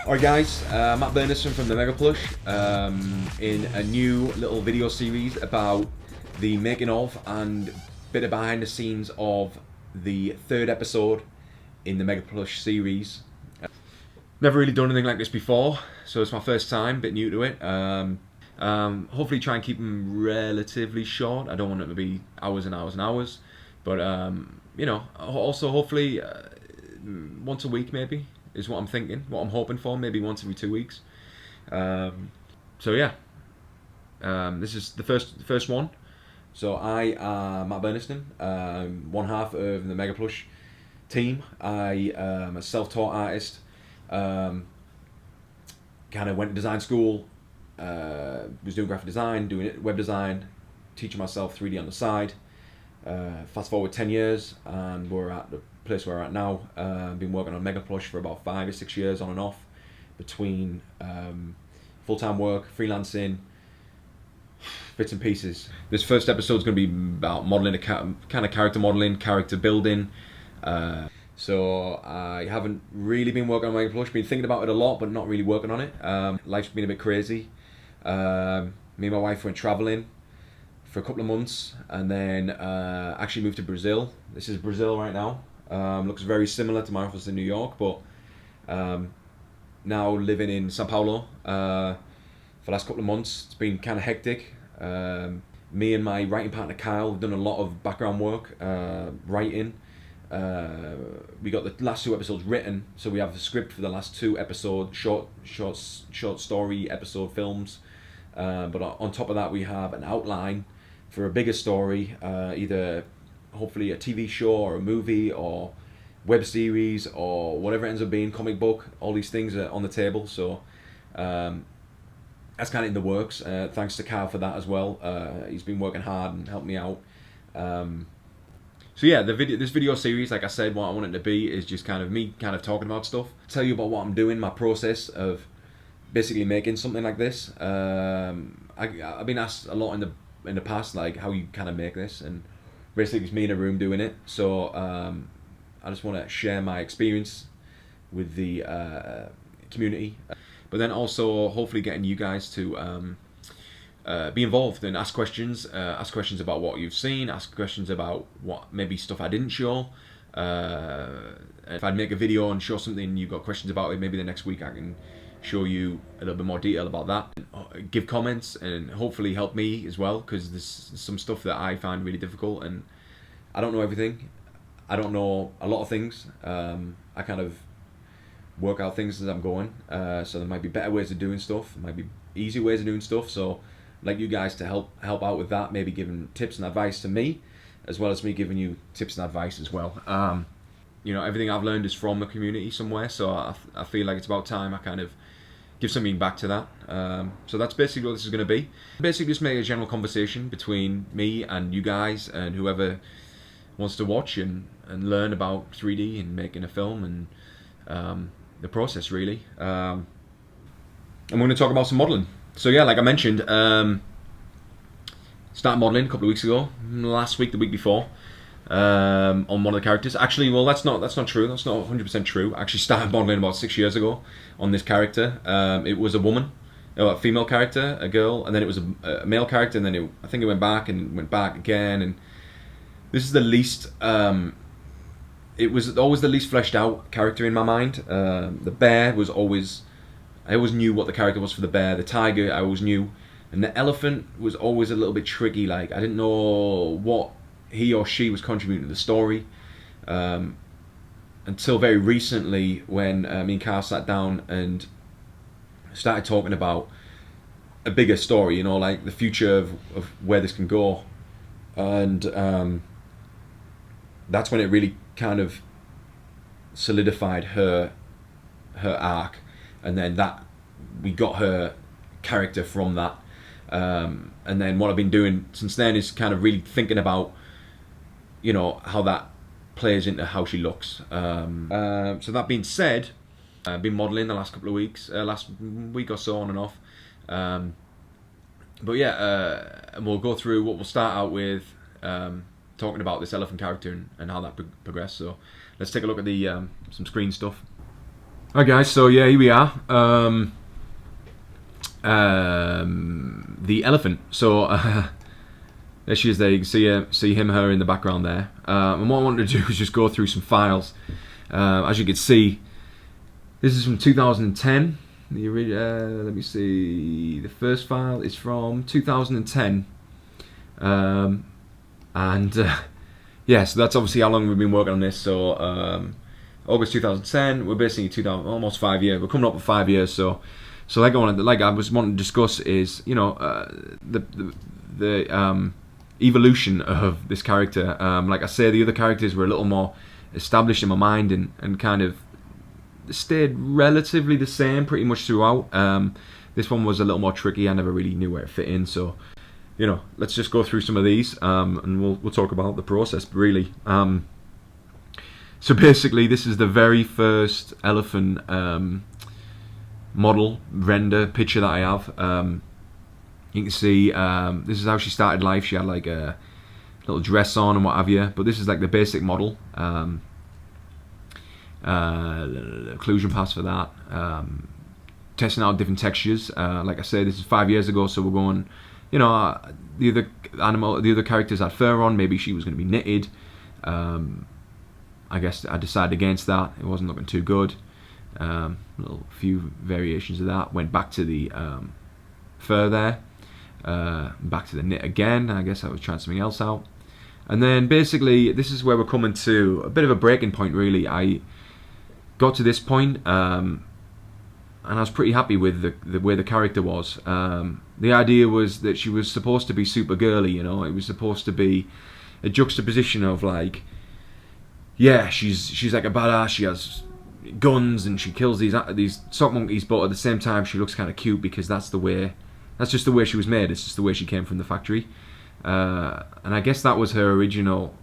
Alright guys, Matt Bernison from the Mega Plush in a new little video series about the making of and bit of behind the scenes of the third episode in the Mega Plush series. Never really done anything like this before, so it's my first time, bit new to it. Hopefully try and keep them relatively short. I don't want it to be hours and hours and hours, but you know, also hopefully once a week maybe is what I'm thinking, what I'm hoping for, maybe once every 2 weeks. So yeah, this is the first one. So I am Matt Bernison, one half of the Mega Plush team. I am a self-taught artist. Kind of went to design school, was doing graphic design, doing web design, teaching myself 3D on the side. Fast forward 10 years and we're at the place where we're at now. Been working on Mega Plush for about 5 or 6 years on and off, between full-time work, freelancing, bits and pieces. This first episode is going to be about modeling, kind of character modeling, character building. So I haven't really been working on Mega Plush, been thinking about it a lot but not really working on it. Life's been a bit crazy. Me and my wife went traveling for a couple of months and then actually moved to Brazil. This is Brazil right now. Looks very similar to my office in New York, but now living in Sao Paulo for the last couple of months. It's been kind of hectic. Me and my writing partner Kyle have done a lot of background work, writing. We got the last 2 episodes written, so we have the script for the last 2 episodes, short story episode films. But on top of that, we have an outline for a bigger story, either hopefully a TV show or a movie or web series or whatever it ends up being, comic book. All these things are on the table, so that's kind of in the works. Thanks to Kyle for that as well. He's been working hard and helped me out. So yeah, this video series, like I said, what I want it to be is just kind of me kind of talking about stuff, tell you about what I'm doing, my process of basically making something like this. I've been asked a lot in the past, like how you kind of make this, and basically it's me in a room doing it. So I just want to share my experience with the community, but then also hopefully getting you guys to be involved and ask questions about what you've seen, ask questions about what maybe stuff I didn't show. If I'd make a video and show something and you've got questions about it, maybe the next week I can show you a little bit more detail about that. Give comments and hopefully help me as well, because there's some stuff that I find really difficult and I don't know everything. I don't know a lot of things. I kind of work out things as I'm going, so there might be better ways of doing stuff, there might be easy ways of doing stuff. So I'd like you guys to help out with that, maybe giving tips and advice to me, as well as me giving you tips and advice as well. You know, everything I've learned is from the community somewhere, so I feel like it's about time I kind of give something back to that. So that's basically what this is going to be. Basically just make a general conversation between me and you guys and whoever wants to watch and learn about 3D and making a film and the process really. And we're going to talk about some modeling. So yeah, like I mentioned, started modeling a couple of weeks ago, last week, the week before, on one of the characters. Actually, well, that's not true. That's not 100% true. I actually started modeling about 6 years ago on this character. It was a woman, a female character, a girl, and then it was a male character, and then I think it went back and went back again. And this is the least. It was always the least fleshed out character in my mind. The bear was always. I always knew what the character was for the bear. The tiger, I always knew. And the elephant was always a little bit tricky. Like, I didn't know what he or she was contributing to the story. Until very recently when me and Carl sat down and started talking about a bigger story, you know, like the future of where this can go. And that's when it really kind of solidified her arc. And then that we got her character from that, and then what I've been doing since then is kind of really thinking about, you know, how that plays into how she looks. So that being said, I've been modelling the last couple of weeks, last week or so on and off. But yeah, and we'll go through what we'll start out with, talking about this elephant character and how that progressed. So let's take a look at the some screen stuff. Alright guys, so yeah, here we are. The elephant. So there she is there, you can see him, her in the background there. And what I wanted to do is just go through some files. As you can see, this is from 2010. Let me see, the first file is from 2010. Yeah, so that's obviously how long we've been working on this. So August 2010, we're basically almost 5 years. We're coming up with 5 years. So like I was wanting to discuss is, you know, the evolution of this character. Like I say, the other characters were a little more established in my mind and kind of stayed relatively the same pretty much throughout. This one was a little more tricky. I never really knew where it fit in. So, you know, let's just go through some of these, and we'll talk about the process really. So basically, this is the very first elephant model render picture that I have. You can see this is how she started life. She had like a little dress on and what have you, but this is like the basic model. Occlusion pass for that. Testing out different textures. Like I said, this is 5 years ago, so we're going, you know, the other characters had fur on. Maybe she was going to be knitted. I guess I decided against that. It wasn't looking too good. Little few variations of that. Went back to the fur there. Back to the knit again. I guess I was trying something else out. And then basically, this is where we're coming to a bit of a breaking point. Really, I got to this point, and I was pretty happy with the way the character was. The idea was that she was supposed to be super girly. You know, it was supposed to be a juxtaposition of like, yeah, she's like a badass. She has guns and she kills these sock monkeys, but at the same time she looks kind of cute because that's just the way she was made. It's just the way she came from the factory, and I guess that was her original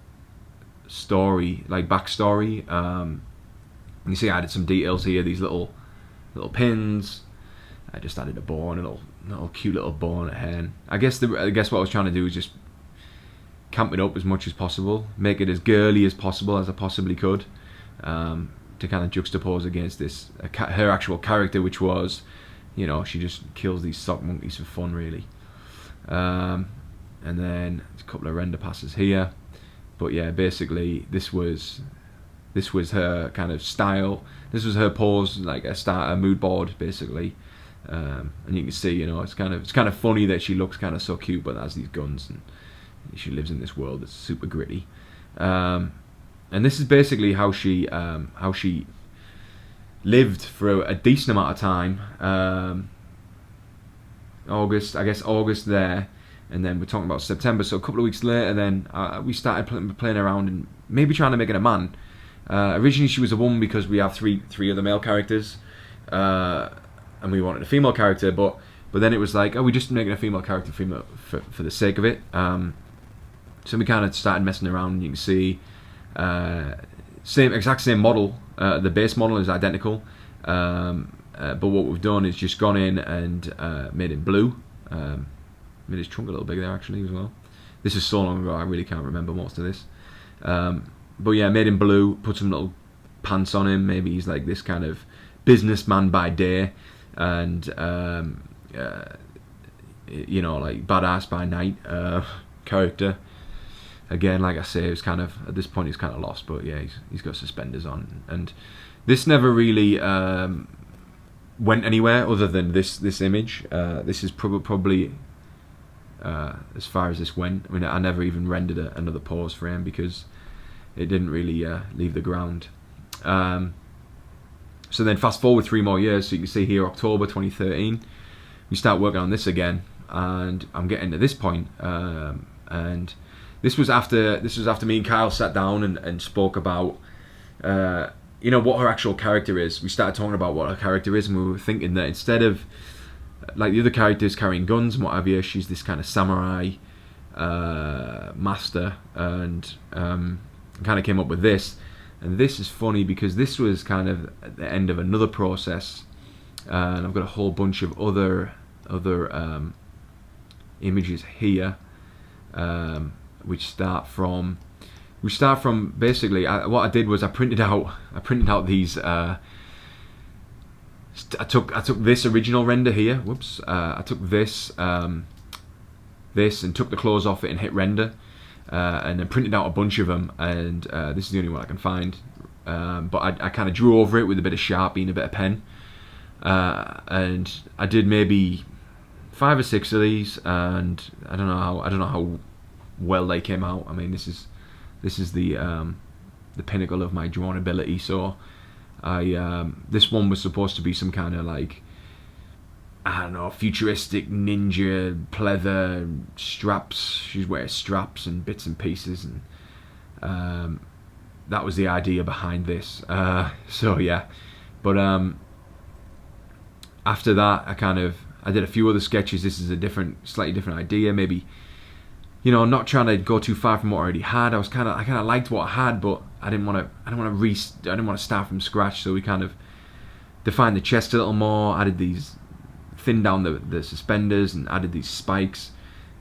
story, like backstory. You see, I added some details here. These little pins. I just added a bow and a little cute little bow on a hen. I guess what I was trying to do was just camp it up as much as possible, make it as girly as possible as I possibly could, to kind of juxtapose against this her actual character, which was, you know, she just kills these sock monkeys for fun, really. And then a couple of render passes here, but yeah, basically this was her kind of style. This was her pose, like a mood board, basically. And you can see, you know, it's kind of funny that she looks kind of so cute, but has these guns and she lives in this world that's super gritty. And this is basically how she lived for a decent amount of time. August there, and then we're talking about September. So a couple of weeks later, then we started playing around and maybe trying to make it a man. Originally, she was a woman because we have three other male characters, and we wanted a female character. But then it was like, oh, we're just making a female character for the sake of it. So we kind of started messing around. You can see exact same model. The base model is identical, but what we've done is just gone in and made it blue. Made his trunk a little bigger there actually as well. This is so long ago, I really can't remember most of this. But yeah, made him blue. Put some little pants on him. Maybe he's like this kind of businessman by day, and you know, like badass by night character. Again, like I say, it's kind of, at this point he's kind of lost, but yeah, he's got suspenders on, and this never really went anywhere other than this image. This is probably as far as this went. I mean, I never even rendered another pose for him because it didn't really leave the ground. So then fast forward 3 more years, so you can see here October 2013, we start working on this again, and I'm getting to this point, and this was after me and Kyle sat down and spoke about you know, what her actual character is. We started talking about what her character is, and we were thinking that instead of like the other characters carrying guns and what have you, she's this kind of samurai master, and kind of came up with this. And this is funny because this was kind of at the end of another process, and I've got a whole bunch of other images here, which start from basically what I did was I printed out these I took this original render here. Whoops. I took this this and took the clothes off it and hit render, and then printed out a bunch of them. And this is the only one I can find. But I kind of drew over it with a bit of Sharpie and a bit of pen, and I did maybe 5 or 6 of these, and I don't know how well they came out. I mean, this is the pinnacle of my drawing ability. So this one was supposed to be some kind of like, I don't know, futuristic ninja pleather straps. She's wearing straps and bits and pieces, and that was the idea behind this. So yeah, but after that, I did a few other sketches. This is a slightly different idea. Maybe, you know, not trying to go too far from what I already had. I kind of liked what I had, but I didn't want to start from scratch. So we kind of defined the chest a little more. Added these, thinned down the suspenders, and added these spikes.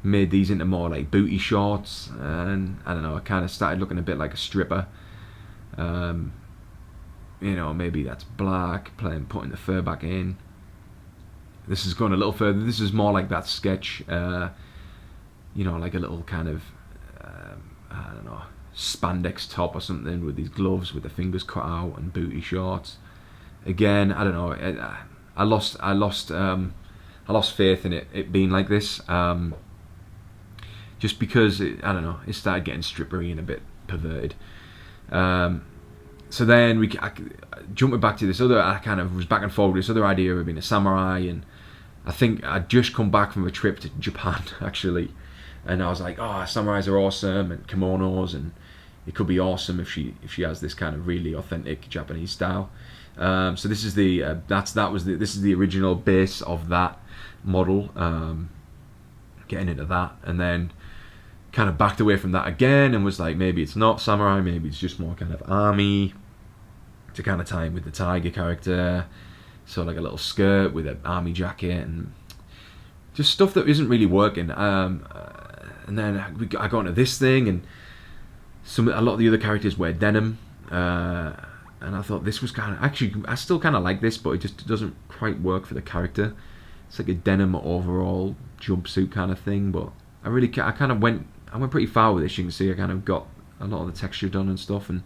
Made these into more like booty shorts, and I don't know. I kind of started looking a bit like a stripper. You know, maybe that's black. Putting the fur back in. This is going a little further. This is more like that sketch. You know, like a little kind of, I don't know, spandex top or something with these gloves with the fingers cut out and booty shorts. Again, I don't know. I lost faith in it being like this. Just because I don't know, it started getting strippery and a bit perverted. So then jumping back to this other, I kind of was back and forward with this other idea of being a samurai, and I think I'd just come back from a trip to Japan actually, and I was like, oh, samurais are awesome, and kimonos, and it could be awesome if she has this kind of really authentic Japanese style. So this is this is the original base of that model. Getting into that, and then kind of backed away from that again, and was like, maybe it's not samurai, maybe it's just more kind of army, to kind of tie in with the tiger character. So like a little skirt with an army jacket, and just stuff that isn't really working. And then I got into this thing, and a lot of the other characters wear denim, and I thought this was kind of, actually I still kind of like this, but it just doesn't quite work for the character. It's like a denim overall jumpsuit kind of thing, but I went pretty far with this. You can see I kind of got a lot of the texture done and stuff, and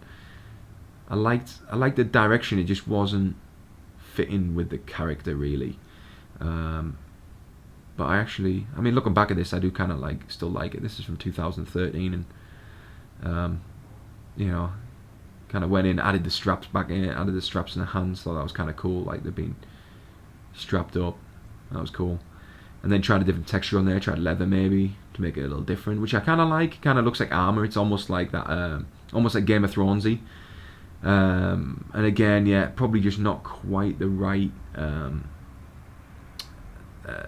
I liked the direction. It just wasn't fitting with the character really. But I mean, looking back at this, I do kind of still like it. This is from 2013, and you know, kind of went in, added the straps back in, added the straps in the hands. So that was kind of cool. Like they've been strapped up. That was cool. And then tried a different texture on there. Tried leather maybe to make it a little different, which I kind of like. Kind of looks like armor. It's almost like that, almost like Game of Thronesy. And again, yeah, probably just not quite the right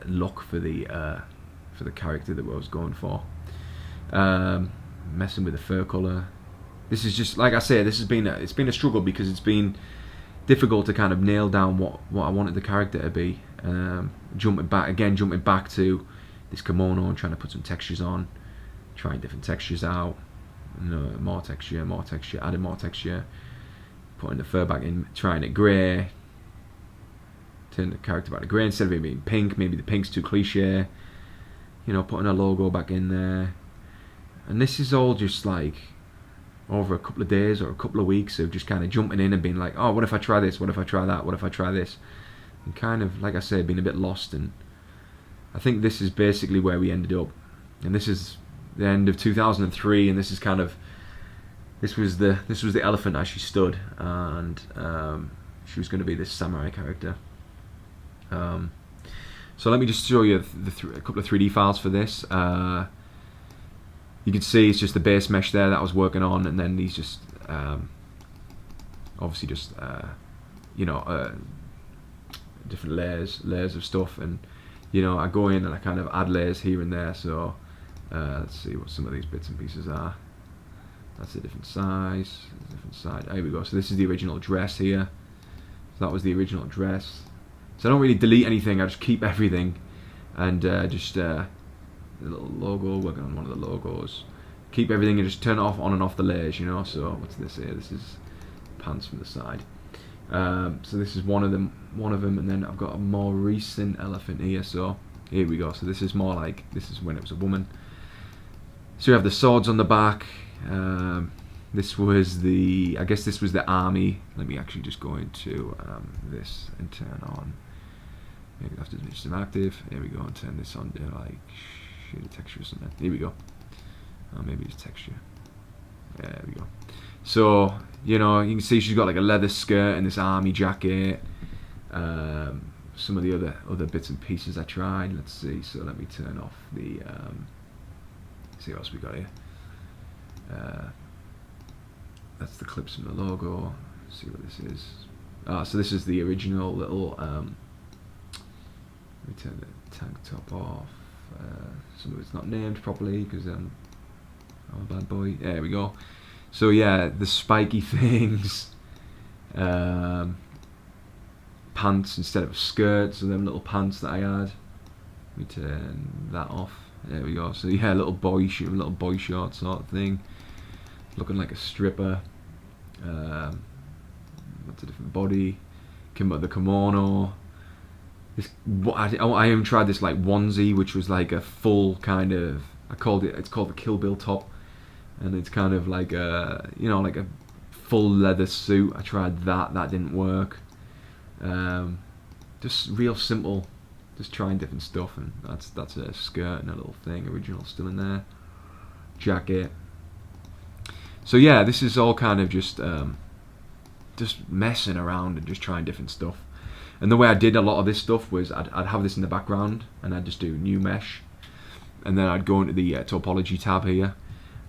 look for the character that I was going for. Messing with the fur color. This is just, like I say, it's been a struggle, because it's been difficult to kind of nail down what I wanted the character to be. Jumping back to this kimono and trying to put some textures on, trying different textures out. You know, more texture, adding more texture, putting the fur back in, trying it grey, turn the character back to grey instead of it being pink. Maybe the pink's too cliche. You know, putting a logo back in there. And this is all just like over a couple of days or a couple of weeks of just kind of jumping in and being like, oh, what if I try this? What if I try that? What if I try this? And kind of, like I said, being a bit lost. And I think this is basically where we ended up. And this is the end of 2003, and this is kind of, this was the elephant as she stood, and she was going to be this samurai character. So let me just show you a couple of 3D files for this. You can see it's just the base mesh there that I was working on, and then these just obviously just you know, different layers of stuff, and you know, I go in and I kind of add layers here and there. So let's see what some of these bits and pieces are. That's a different size, different side. There we go. So this is the original dress here. So that was the original dress. So I don't really delete anything. I just keep everything, and just the little logo. Working on one of the logos. Keep everything and just turn it off, on and off the layers. You know. So what's this here? This is pants from the side. So this is one of them, and then I've got a more recent elephant here. So here we go. So this is more like, this is when it was a woman. So you have the swords on the back. This was the, I guess this was the army. Let me actually just go into this and turn on. Maybe I have to finish some active. Here we go, and turn this on to like shaded texture or something. Here we go. Maybe it's texture. There we go. So, you know, you can see she's got like a leather skirt and this army jacket. Some of the other bits and pieces I tried. Let's see. So let me turn off the. See what else we got here. That's the clips from the logo. Let's see what this is. So this is the original little. Let me turn the tank top off. Some of it's not named properly because I'm a bad boy. There we go. So yeah, the spiky things. Pants instead of skirts, so them little pants that I had. Let me turn that off. There we go. So yeah, little boy short sort of thing. Looking like a stripper. That's a different body. The kimono. This, I even tried this like onesie, which was like a full kind of. It's called the Kill Bill top, and it's kind of like a, you know, like a full leather suit. I tried that. That didn't work. Just real simple. Just trying different stuff, and that's a skirt and a little thing. Original still in there. Jacket. So yeah, this is all kind of just messing around and just trying different stuff. And the way I did a lot of this stuff was I'd have this in the background and I'd just do new mesh, and then I'd go into the topology tab here,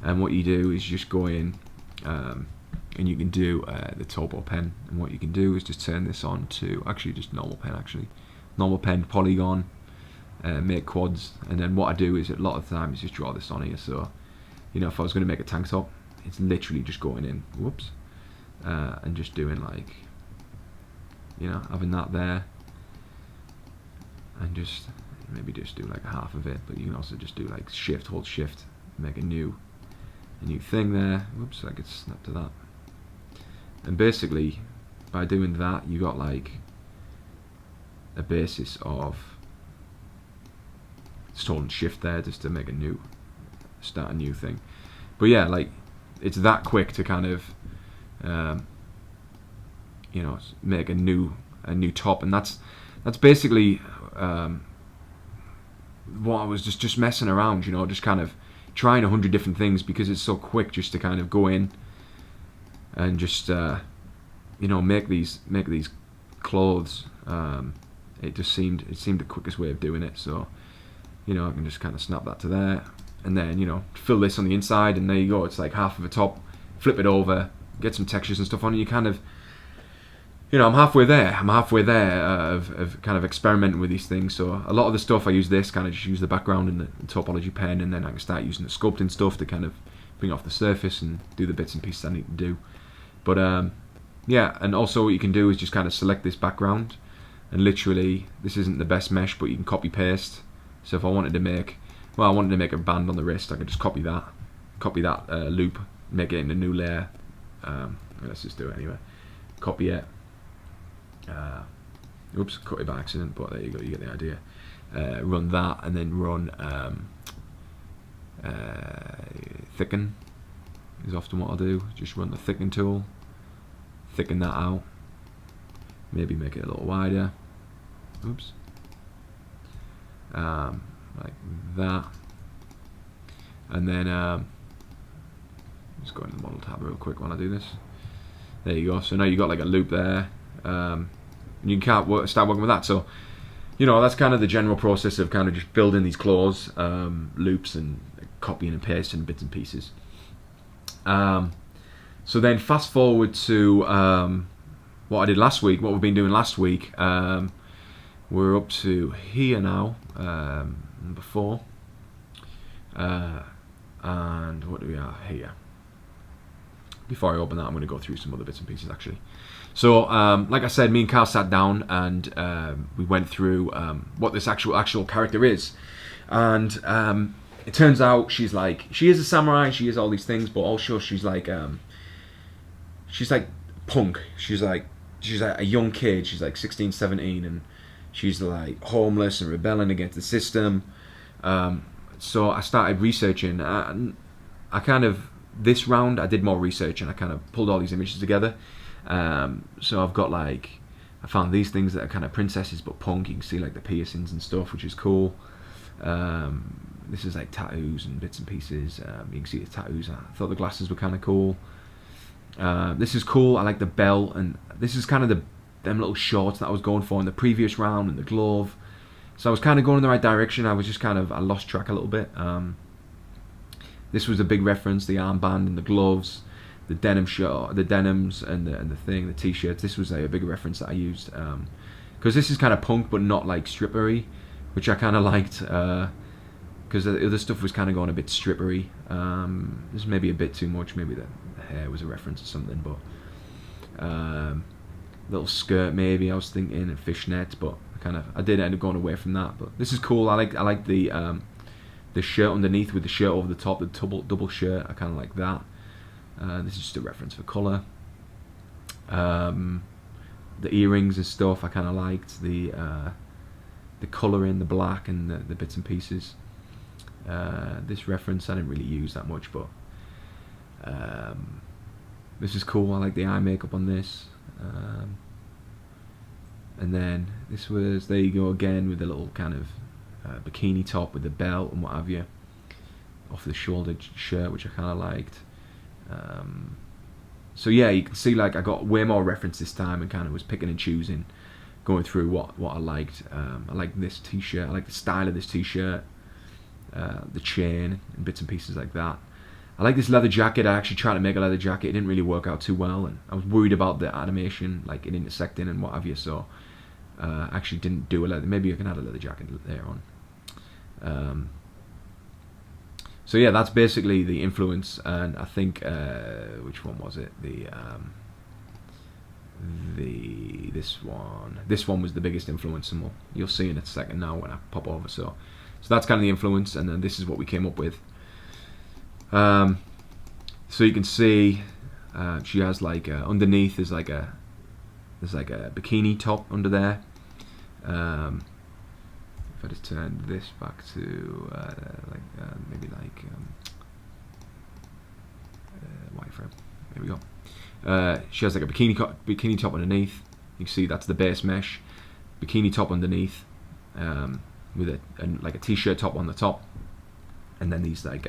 and what you do is just go in and you can do the topo pen, and what you can do is just turn this on to actually just normal pen, polygon, make quads, and then what I do is a lot of times just draw this on here. So, you know, if I was going to make a tank top, it's literally just going in, whoops, and just doing like, you know, having that there, and just maybe just do like half of it. But you can also just do like hold shift, make a new thing there. Whoops, I could snap to that. And basically, by doing that, you got like a basis of just holding shift there just to make start a new thing. But yeah, like it's that quick to kind of you know, make a new top, and that's basically what I was just messing around, you know, just kind of trying 100 different things because it's so quick just to kind of go in and just you know, make these clothes. It seemed the quickest way of doing it. So, you know, I can just kind of snap that to there, and then, you know, fill this on the inside, and there you go. It's like half of a top. Flip it over, get some textures and stuff on it. You kind of, you know, I'm halfway there of kind of experimenting with these things. So a lot of the stuff I use this, kind of just use the background and the topology pen, and then I can start using the sculpting stuff to kind of bring off the surface and do the bits and pieces I need to do. But yeah, and also what you can do is just kind of select this background, and literally, this isn't the best mesh, but you can copy paste. So if I wanted to make, well, I wanted to make a band on the wrist, I could just copy that loop, make it in a new layer. Let's just do it anyway. Copy it. Oops, cut it by accident, but there you go, you get the idea. Run that, and then run thicken is often what I'll do. Just run the thicken tool, thicken that out, maybe make it a little wider. Oops. Like that, and then just go into the model tab real quick while I do this. There you go. So now you got like a loop there. You can start working with that. So, you know, that's kind of the general process of kind of just building these claws, loops, and copying and pasting bits and pieces. So then fast forward to what I did last week, what we've been doing last week. We're up to here now, number 4. And what do we have here? Before I open that, I'm going to go through some other bits and pieces actually. So, like I said, me and Carl sat down and we went through what this actual character is. And it turns out she is a samurai, she is all these things, but also she's like punk. She's like she's like a young kid. She's like 16, 17, and she's like homeless and rebelling against the system. So I started researching. I kind of, this round I did more research and I kind of pulled all these images together. So I've got like, I found these things that are kind of princesses but punk. You can see like the piercings and stuff, which is cool. This is like tattoos and bits and pieces. You can see the tattoos. I thought the glasses were kind of cool. This is cool. I like the belt, and this is kind of them little shorts that I was going for in the previous round, and the glove. So I was kind of going in the right direction. I was just kind of, I lost track a little bit. This was a big reference, the armband and the gloves, the denim shirt, the denims and the thing, the t-shirts. This was a big reference that I used, because this is kind of punk but not like strippery, which I kind of liked, because the other stuff was kind of going a bit strippery. This is maybe a bit too much. Maybe the hair was a reference or something, but little skirt maybe I was thinking, and fishnets, but I did end up going away from that. But this is cool. I like the shirt underneath with the shirt over the top, the double shirt. I kind of like that. This is just a reference for colour. The earrings and stuff, I kind of liked the colouring, the black and the bits and pieces. This reference I didn't really use that much, but this is cool. I like the eye makeup on this. And then this was, there you go again, with the little kind of bikini top with the belt and what have you, off the shoulder shirt, which I kind of liked. So yeah, you can see like I got way more reference this time, and kind of was picking and choosing, going through what I liked. I like this t-shirt. I like the style of this t-shirt, the chain and bits and pieces like that. I like this leather jacket. I actually tried to make a leather jacket. It didn't really work out too well, and I was worried about the animation, like it intersecting and what have you. So actually didn't do a leather. Maybe I can add a leather jacket there on. So yeah, that's basically the influence, and I think which one was it? This one was the biggest influence, and you'll see in a second now when I pop over. So that's kind of the influence, and then this is what we came up with. So you can see she has like underneath there's like a bikini top under there. If I just turn this back to maybe like wireframe, there we go. She has like a bikini top underneath. You can see that's the base mesh, bikini top underneath, with like a t-shirt top on the top, and then these like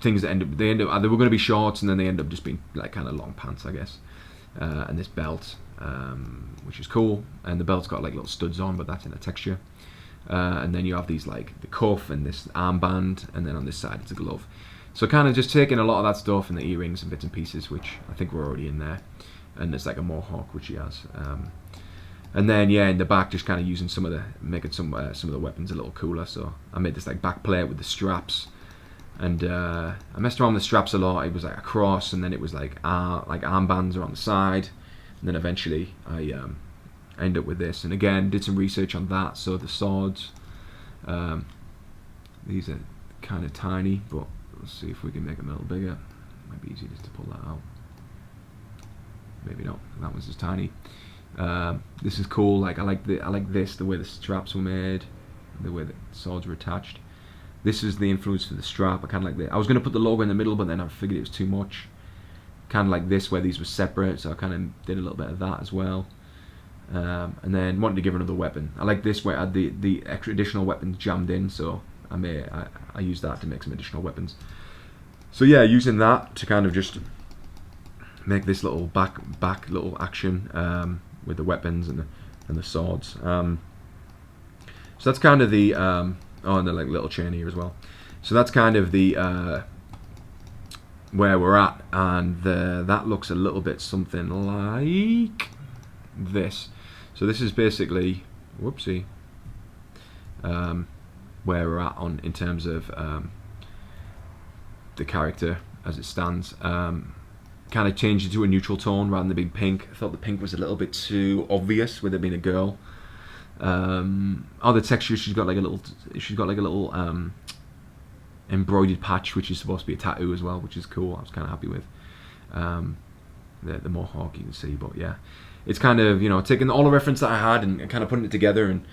things that they were going to be shorts, and then they end up just being like kind of long pants, I guess. And this belt, which is cool, and the belt's got like little studs on, but that's in a texture. And then you have these like the cuff and this armband, and then on this side it's a glove. So kind of just taking a lot of that stuff, and the earrings and bits and pieces, which I think were already in there. And there's like a mohawk, which he has. And then yeah, in the back, just kind of using making some of the weapons a little cooler. So I made this like back plate with the straps. And I messed around with the straps a lot. It was like a cross, and then it was like armbands are on the side, and then eventually I end up with this. And again, did some research on that. So the swords, these are kind of tiny, but let's see if we can make them a little bigger. Might be easy just to pull that out. Maybe not. That one's just tiny. This is cool. Like I like this, the way the straps were made, the way the swords were attached. This is the influence for the strap. I kind of like that. I was going to put the logo in the middle, but then I figured it was too much. Kind of like this, where these were separate, so I kind of did a little bit of that as well. And then wanted to give another weapon. I like this, where I had the extra additional weapons jammed in, so I used that to make some additional weapons. So yeah, using that to kind of just make this little back little action with the weapons and the swords. So that's kind of the oh, and the like little chain here as well. So that's kind of the where we're at, and that looks a little bit something like this. So this is basically, whoopsie, where we're at in terms of the character as it stands. Kind of changed it to a neutral tone rather than the big pink. I thought the pink was a little bit too obvious with it being a girl. Oh, the texture, she's got like a little embroidered patch, which is supposed to be a tattoo as well, which is cool. I was kind of happy with. the mohawk you can see. But yeah, it's kind of, you know, taking all the reference that I had and kind of putting it together and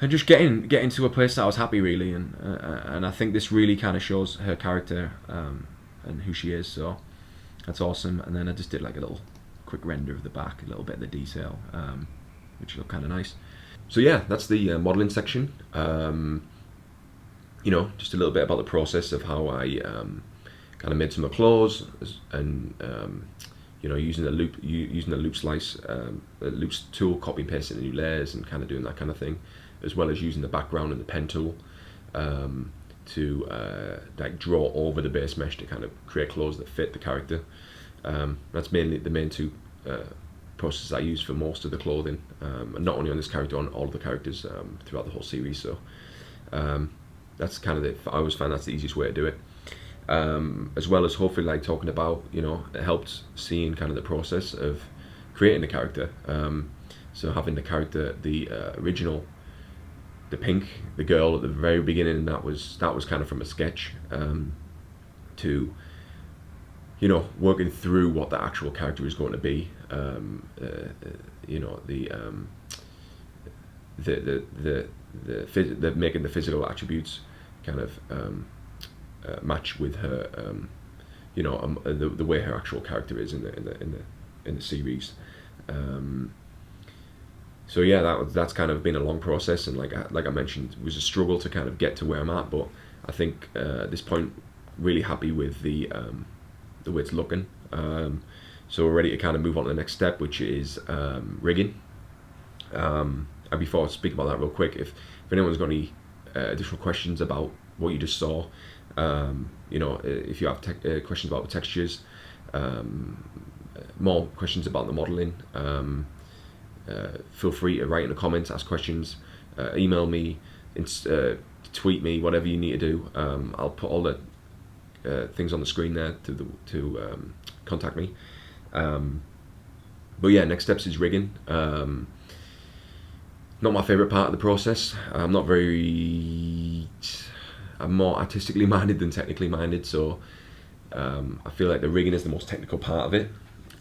just getting to a place that I was happy, really, and I think this really kind of shows her character and who she is. So that's awesome. And then I just did like a little quick render of the back, a little bit of the detail, which looked kind of nice. So yeah, that's the modeling section. You know, just a little bit about the process of how I kind of made some of the clothes, and you know, using the loop slice, loops tool, copy and pasting the new layers, and kind of doing that kind of thing, as well as using the background and the pen tool to like draw over the base mesh to kind of create clothes that fit the character. That's mainly the main two processes I use for most of the clothing, and not only on this character, on all of the characters throughout the whole series. So that's kind of I always find that's the easiest way to do it. As well as hopefully like talking about, you know, it helped seeing kind of the process of creating the character. So having the character, the original, the pink, the girl at the very beginning, that was kind of from a sketch, to, you know, working through what the actual character is going to be. You know, the making the physical attributes kind of match with her, you know, the way her actual character is in the series. So yeah, that's kind of been a long process, and like I mentioned, it was a struggle to kind of get to where I'm at. But I think at this point, really happy with the way it's looking. So we're ready to kind of move on to the next step, which is rigging. And before I speak about that real quick, if anyone's got any additional questions about what you just saw, you know, if you have questions about the textures, more questions about the modeling, feel free to write in the comments, ask questions, email me, tweet me, whatever you need to do. I'll put all the things on the screen there to contact me. But yeah, next steps is rigging. Not my favorite part of the process. I'm more artistically minded than technically minded, so I feel like the rigging is the most technical part of it.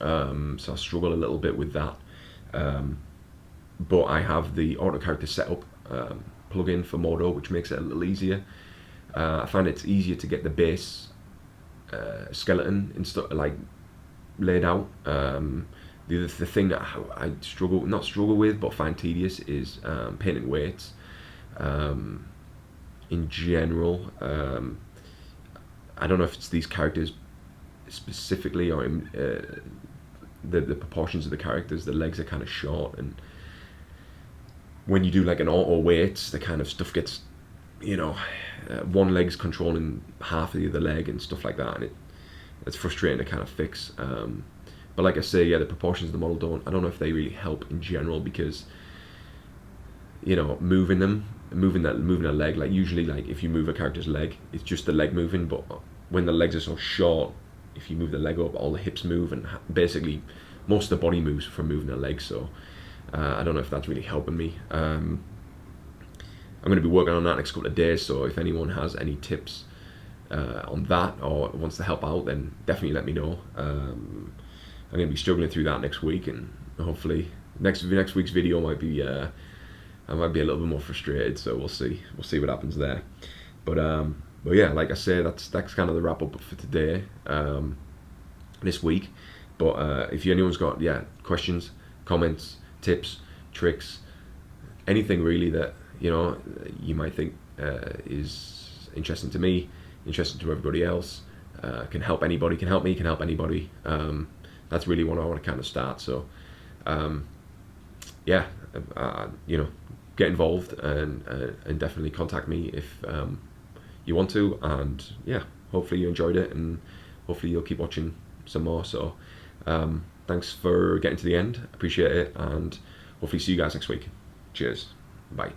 So I struggle a little bit with that. But I have the auto character setup plugin for Modo, which makes it a little easier. I find it's easier to get the base skeleton and stuff like laid out. The thing that I not struggle with, but find tedious is painting weights. In general, I don't know if it's these characters specifically, or in, the proportions of the characters. The legs are kind of short, and when you do like an auto weights, the kind of stuff gets, you know, one leg's controlling half of the other leg and stuff like that, and it's frustrating to kind of fix. But like I say, yeah, the proportions of the model I don't know if they really help in general, because, you know, moving a leg, like usually, like if you move a character's leg, it's just the leg moving, but when the legs are so short, if you move the leg up, all the hips move, and basically most of the body moves from moving the leg. So I don't know if that's really helping me. I'm going to be working on that next couple of days, so if anyone has any tips on that or wants to help out, then definitely let me know. I'm going to be struggling through that next week, and hopefully next week's video might be I might be a little bit more frustrated, so we'll see what happens there. But yeah, like I say, that's kind of the wrap up for today, this week. But if anyone's got questions, comments, tips, tricks, anything really that, you know, you might think is interesting to me, interesting to everybody else, can help anybody, can help me, can help anybody. That's really what I want to kind of start. So yeah, you know, get involved and definitely contact me if you want to. And yeah, hopefully you enjoyed it, and hopefully you'll keep watching some more. So thanks for getting to the end, appreciate it, and hopefully see you guys next week. Cheers, bye.